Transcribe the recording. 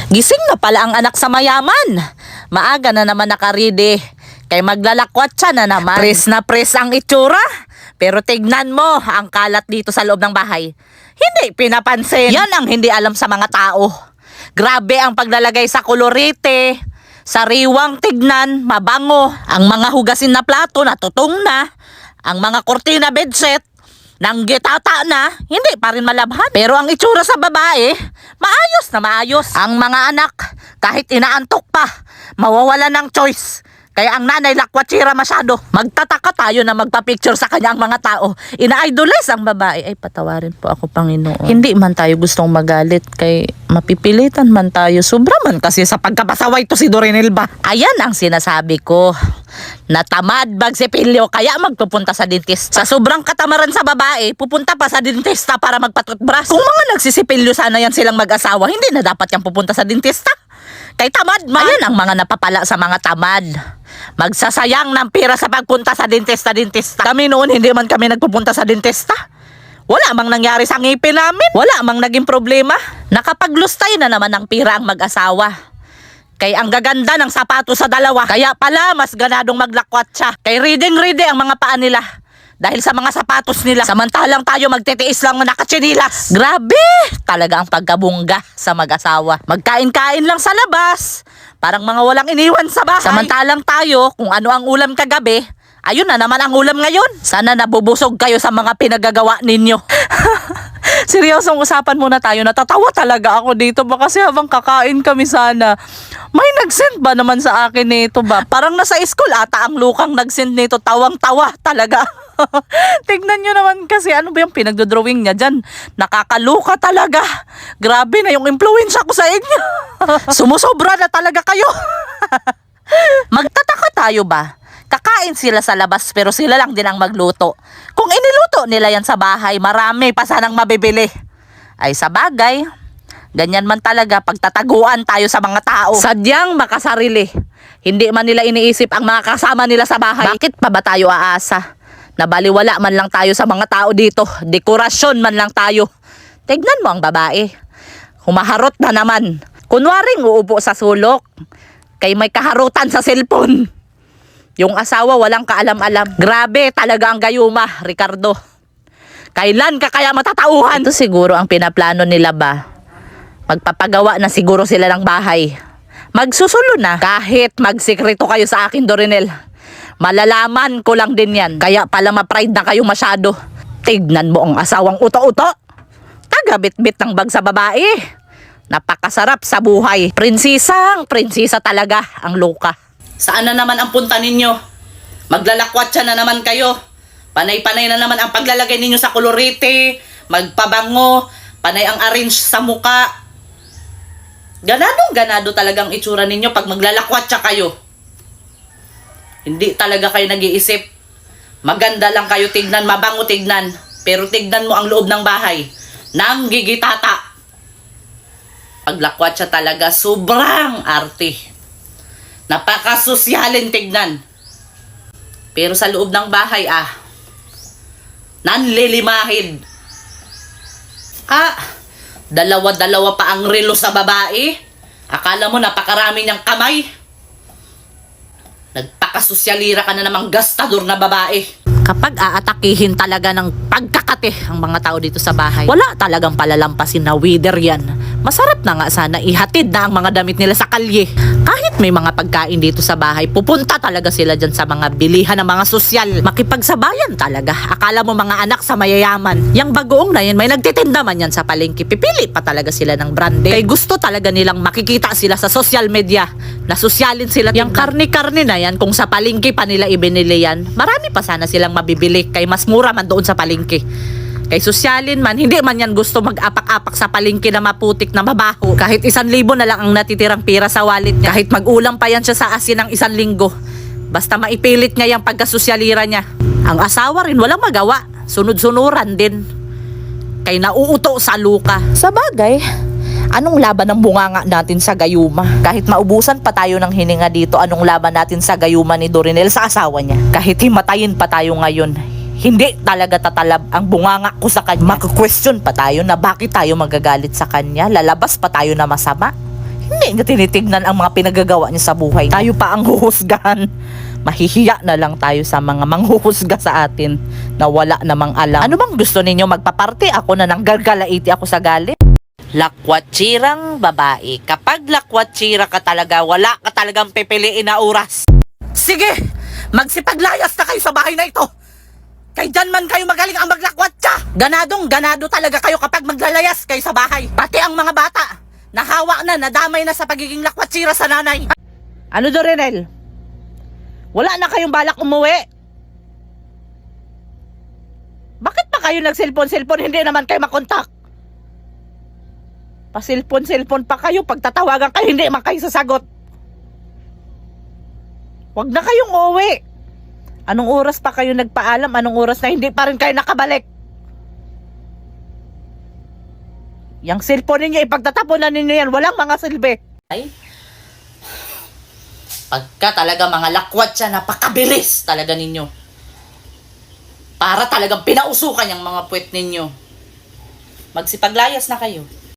Gising na pala ang anak sa mayaman. Maaga na naman nakaridi. Kay maglalakwat siya na naman. Press na press ang itsura. Pero tignan mo ang kalat dito sa loob ng bahay. Hindi pinapansin. Yan ang hindi alam sa mga tao. Grabe ang paglalagay sa kolorite. Sariwang tignan, mabango. Ang mga hugasin na plato natutong na. Ang mga kortina bedset nang gitata na, hindi pa rin malabhan. Pero ang itsura sa babae, maayos na maayos. Ang mga anak, kahit inaantok pa, mawawala ng choice. Kaya ang nanay lakwatira masyado. Magtataka tayo na magpa-picture sa kanya ang mga tao. Ina-idolize ang babae. Ay, patawarin po ako, Panginoon. Hindi man tayo gustong magalit kay mapipilitan man tayo. Sobra man kasi sa pagkapasaway to si Dorinel ba. Ayan ang sinasabi ko. Natamad magsipilyo kaya magpupunta sa dentista. Sa sobrang katamaran sa babae, pupunta pa sa dentista para magpatutbrush. Kung mga nagsisipilyo sana yan silang mag-asawa, hindi na dapat yang pupunta sa dentista. Kay tamad man. Ayan ang mga napapala sa mga tamad. Magsasayang ng pera sa pagpunta sa dentista. Kami noon hindi man kami nagpupunta sa dentista. Wala mang nangyari sa ngipin namin. Wala mang naging problema. Nakapaglustay na naman ng pera ang mag-asawa. Kay ang gaganda ng sapato sa dalawa. Kaya pala mas ganadong maglakwat siya. Kay reading ang mga paa nila. Dahil sa mga sapatos nila. Samantalang tayo magtitiis lang na nakatsinilas. Grabe! Talaga ang pagkabungga sa mag-asawa. Magkain-kain lang sa labas. Parang mga walang iniwan sa bahay. Samantalang tayo, kung ano ang ulam kagabi, ayun na naman ang ulam ngayon. Sana nabubusog kayo sa mga pinagagawa ninyo. Seryosong usapan muna tayo. Natatawa talaga ako dito ba kasi habang kakain kami sana. May nag-send ba naman sa akin nito ba? Parang nasa school ata ang lukang nag-send nito. Tawang-tawa talaga. Tignan nyo naman kasi ano ba yung pinagdodrawing niya dyan. Nakakaluka talaga. Grabe na yung impluwensya ko sa inyo. Sumusobra na talaga kayo. Magtataka tayo ba? Kakain sila sa labas pero sila lang din ang magluto. Kung iniluto nila yan sa bahay, marami pa sanang mabibili. Ay sa bagay, ganyan man talaga pagtataguan tayo sa mga tao. Sadyang makasarili. Hindi man nila iniisip ang mga kasama nila sa bahay. Bakit pa ba tayo aasa? Nabaliwala man lang tayo sa mga tao dito. Dekorasyon man lang tayo. Tignan mo ang babae. Humaharot na naman. Kunwaring uupo sa sulok. Kay may kaharutan sa cellphone. Yung asawa walang kaalam-alam. Grabe talaga ang gayuma, Ricardo. Kailan ka kaya matatauhan? Ito siguro ang pinaplano nila ba? Magpapagawa na siguro sila ng bahay. Magsusulo na. Kahit magsikreto kayo sa akin, Dorinel. Malalaman ko lang din yan. Kaya pala ma-pride na kayo masyado. Tignan mo ang asawang uto-uto. Taga-bit-bit ng bag sa babae. Napakasarap sa buhay. Prinsisa talaga ang Luka. Saan na naman ang punta ninyo? Maglalakwat siya na naman kayo. Panay-panay na naman ang paglalagay ninyo sa kolorite. Magpabango. Panay ang arrange sa muka. Ganado talagang itsura ninyo pag maglalakwat siya kayo. Hindi talaga kayo nag-iisip. Maganda lang kayo tignan, mabango tignan. Pero tignan mo ang loob ng bahay. Nang gigitata. Paglakwat siya talaga, sobrang arte. Napakasosyalin tignan. Pero sa loob ng bahay, nanlilimahid. Dalawa-dalawa pa ang relo sa babae. Akala mo napakarami niyang kamay. Nagpakasosyalira ka na namang gastador na babae. Kapag aatakihin talaga ng pagkakate ang mga tao dito sa bahay, wala talagang palalampasin na wither yan. Masarap na nga sana ihatid na ang mga damit nila sa kalye. Kahit may mga pagkain dito sa bahay, pupunta talaga sila dyan sa mga bilihan ng mga sosyal. Makipagsabayan talaga. Akala mo mga anak sa mayayaman. Yang bagoong na yan, may nagtitinda man yan sa palengke. Pipili pa talaga sila ng branded. Kaya gusto talaga nilang makikita sila sa social media. Nasosyalin sila. Yang karni-karni na yan, kung sa palengke pa nila ibinili yan, marami pa sana silang mabibili. Kay mas mura man doon sa palengke. Kay sosyalin man, hindi man yan gusto mag-apak-apak sa palengke na maputik na mabaho. Kahit 1,000 na lang ang natitirang pira sa wallet niya. Kahit mag-ulam pa yan siya sa asin ng 1 linggo. Basta maipilit niya yung pagkasosyalira niya. Ang asawa rin walang magawa. Sunod-sunuran din. Kay nauuto sa Luka. Sa bagay, anong laban ng bunganga natin sa gayuma? Kahit maubusan pa tayo ng hininga dito, anong laban natin sa gayuma ni Dorinel sa asawa niya? Kahit himatayin pa tayo ngayon, hindi talaga tatalab ang bunganga ko sa kanya. Maka-question pa tayo na bakit tayo magagalit sa kanya. Lalabas pa tayo na masama. Hindi Hindi niya tinitignan ang mga pinagagawa niya sa buhay. Tayo pa ang huhusgahan. Mahihiya na lang tayo sa mga manghuhusga sa atin na wala namang alam. Ano bang gusto ninyo magpaparte? Ako na nang gargalaiti ako sa galit. Lakwatsirang babae. Kapag lakwatsira ka talaga, wala ka talagang pipiliin na oras. Sige, magsipaglayas na kayo sa bahay na ito. Kay dyan man kayo magaling ang maglakwatsa. Ganado talaga kayo kapag maglalayas kayo sa bahay. Pati ang mga bata, nahawa na, nadamay na sa pagiging lakwatsira sa nanay. Ano do, Renel? Wala na kayong balak umuwi? Bakit pa kayo nag-cellphone? Hindi naman kayo makontak. Pa-cellphone pa kayo. Pagtatawagan kayo, hindi man kayo sasagot. Huwag na kayong uuwi. Anong oras pa kayo nagpaalam? Anong oras na hindi pa rin kayo nakabalik? Yang cellphone ninyo, ipagtatapunan ninyo yan. Walang mga silbi. Ay, pagka talaga mga lakwat siya, napakabilis talaga ninyo. Para talagang pinausukan yung mga puwet ninyo. Magsipaglayas na kayo.